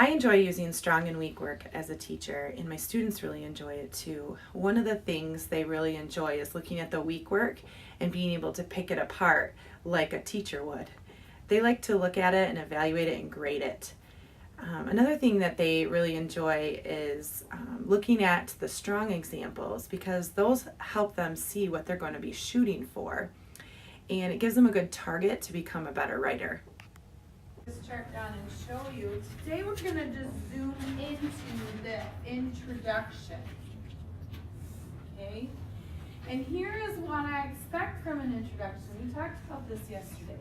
I enjoy using strong and weak work as a teacher, and my students really enjoy it too. One of the things they really enjoy is looking at the weak work and being able to pick it apart like a teacher would. They like to look at it and evaluate it and grade it. Another thing that they really enjoy is looking at the strong examples, because those help them see what they're going to be shooting for, and it gives them a good target to become a better writer. This chart down and show you. Today we're going to just zoom into the introduction. Okay? And here is what I expect from an introduction. We talked about this yesterday.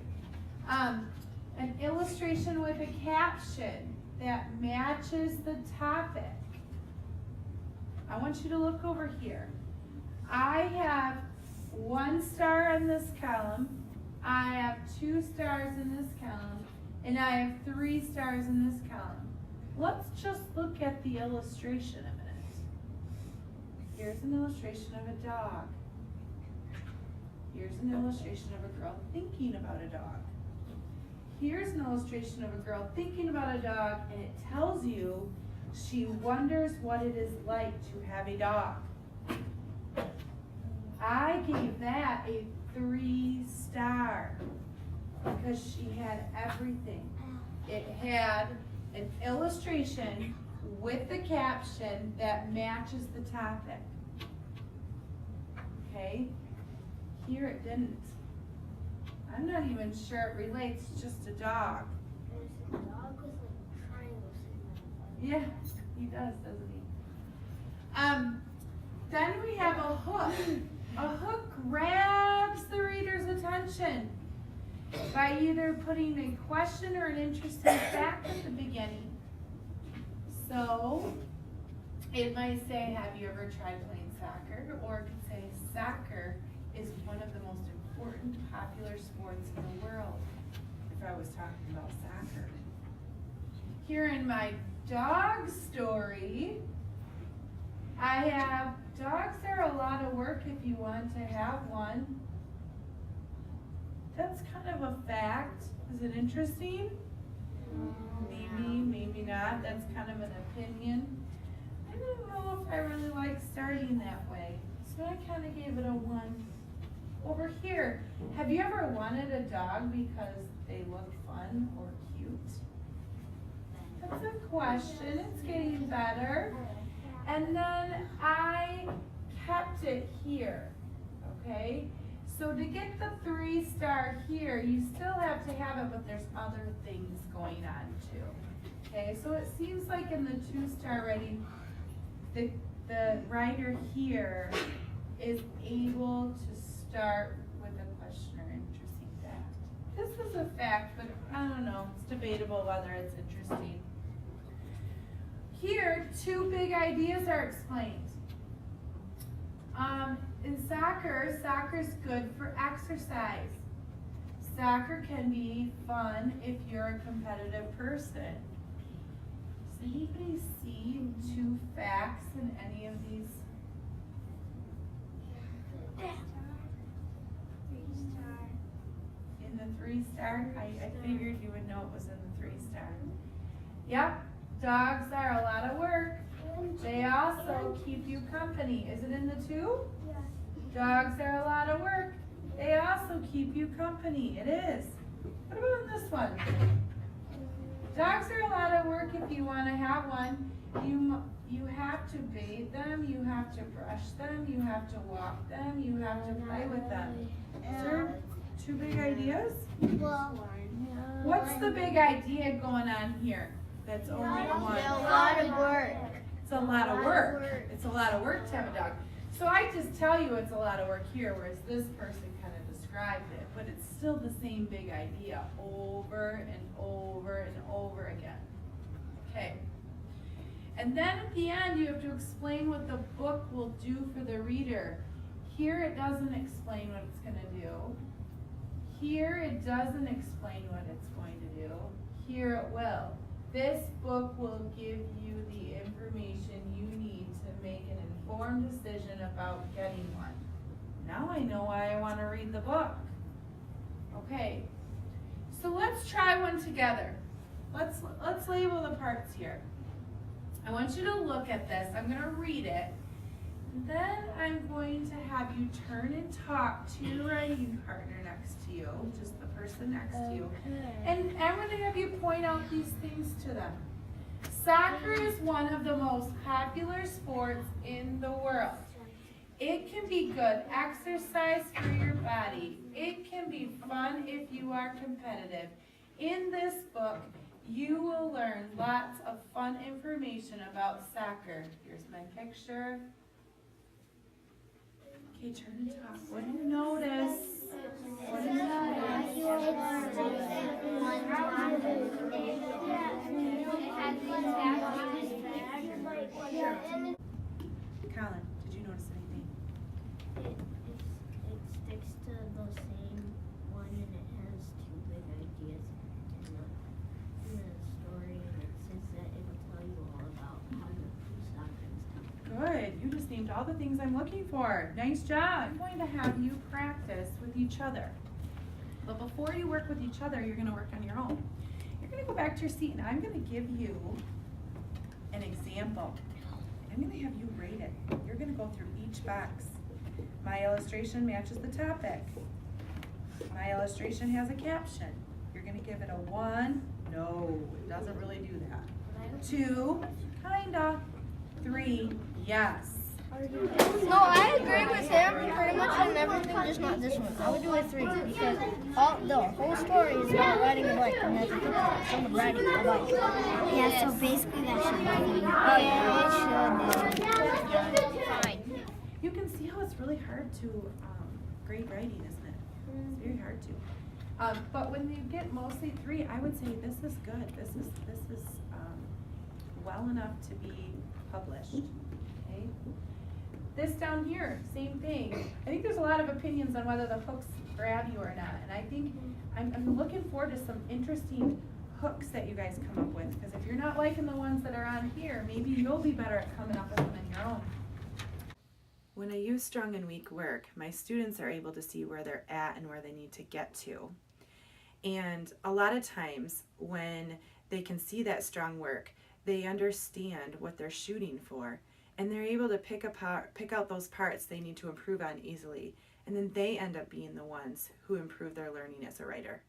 An illustration with a caption that matches the topic. I want you to look over here. I have 1 star in this column. I have 2 stars in this column. And I have 3 stars in this column. Let's just look at the illustration a minute. Here's an illustration of a dog. Here's an illustration of a girl thinking about a dog. Here's an illustration of a girl thinking about a dog, and it tells you she wonders what it is like to have a dog. I gave that a 3 star because she had everything. It had an illustration with the caption that matches the topic. Okay? Here it didn't. I'm not even sure it relates, just a dog. There's a dog with like triangles in Yeah, he does, doesn't he? Then we have a hook. A hook grabs the reader's attention by either putting a question or an interesting fact at the beginning. So it might say, have you ever tried playing soccer? Or it could say, soccer is one of the most important popular sports in the world, if I was talking about soccer. Here in my dog story, I have dogs are a lot of work if you want to have one. That's kind of a fact. Is it interesting? Maybe, maybe not. That's kind of an opinion. I don't know if I really like starting that way. So I kind of gave it a 1. Over here, have you ever wanted a dog because they look fun or cute? That's a question. It's getting better. And then I kept it here, okay? So to get the 3 star here, you still have to have it, but there's other things going on too. Okay, so it seems like in the 2 star rating, the writer here is able to start with a question or interesting fact. This is a fact, but I don't know, it's debatable whether it's interesting. Here, 2 big ideas are explained. In soccer, soccer's good for exercise. Soccer can be fun if you're a competitive person. Does anybody see 2 facts in any of these? In the 3 star? I figured you would know it was in the 3 star. Yep, dogs are a lot of work. They also keep you company. Is it in the 2? Yeah. Dogs are a lot of work. They also keep you company. It is. What about this one? Dogs are a lot of work if you want to have one. You have to bathe them, you have to brush them, you have to walk them, you have to play with them. Is there 2 big ideas? Well, What's the big idea going on here? That's only one. a lot of work. It's a lot of work. It's a lot of work to have a dog. So I just tell you it's a lot of work here, whereas this person kind of described it, but it's still the same big idea over and over and over again. Okay. And then at the end, you have to explain what the book will do for the reader. Here it doesn't explain what it's going to do. Here it doesn't explain what it's going to do. Here it will. This book will give you the information you need to make an informed decision about getting one. Now I know why I want to read the book. Okay, so let's try one together. let's label the parts here. I want you to look at this. I'm going to read it. Then I'm going to have you turn and talk to your writing partner next to you, just the person next to you. And I'm going to have you point out these things to them. Soccer is one of the most popular sports in the world. It can be good exercise for your body. It can be fun if you are competitive. In this book, you will learn lots of fun information about soccer. Here's my picture. Okay, turn and talk. What do you notice? What do you notice? Colin, did you notice anything? It sticks to the same one and it has two big ideas in the story, and it says that it'll tell you all about how to do soccer and stuff. Good. You just named all the things I'm looking for. Nice job. I'm going to have you practice with each other. But before you work with each other, you're going to work on your own. You're going to go back to your seat and I'm going to give you an example. I'm going to have you rate it. You're going to go through each box. My illustration matches the topic. My illustration has a caption. You're going to give it a 1. No, it doesn't really do that. 2, kinda. 3, yes. No, I agree with him pretty much on everything, just not this one. I would do a 3 because the whole story is about riding a bike, and that's a picture of someone riding a bike. Yeah, so basically that should be Fine. You can see how it's really hard to grade writing, isn't it? It's very hard to. But when you get mostly 3, I would say this is good. This is well enough to be published. Okay. This down here, same thing. I think there's a lot of opinions on whether the hooks grab you or not, and I think I'm looking forward to some interesting hooks that you guys come up with. Because if you're not liking the ones that are on here, maybe you'll be better at coming up with them on your own. When I use strong and weak work, my students are able to see where they're at and where they need to get to. And a lot of times when they can see that strong work, they understand what they're shooting for, and they're able to pick out those parts they need to improve on easily, and then they end up being the ones who improve their learning as a writer.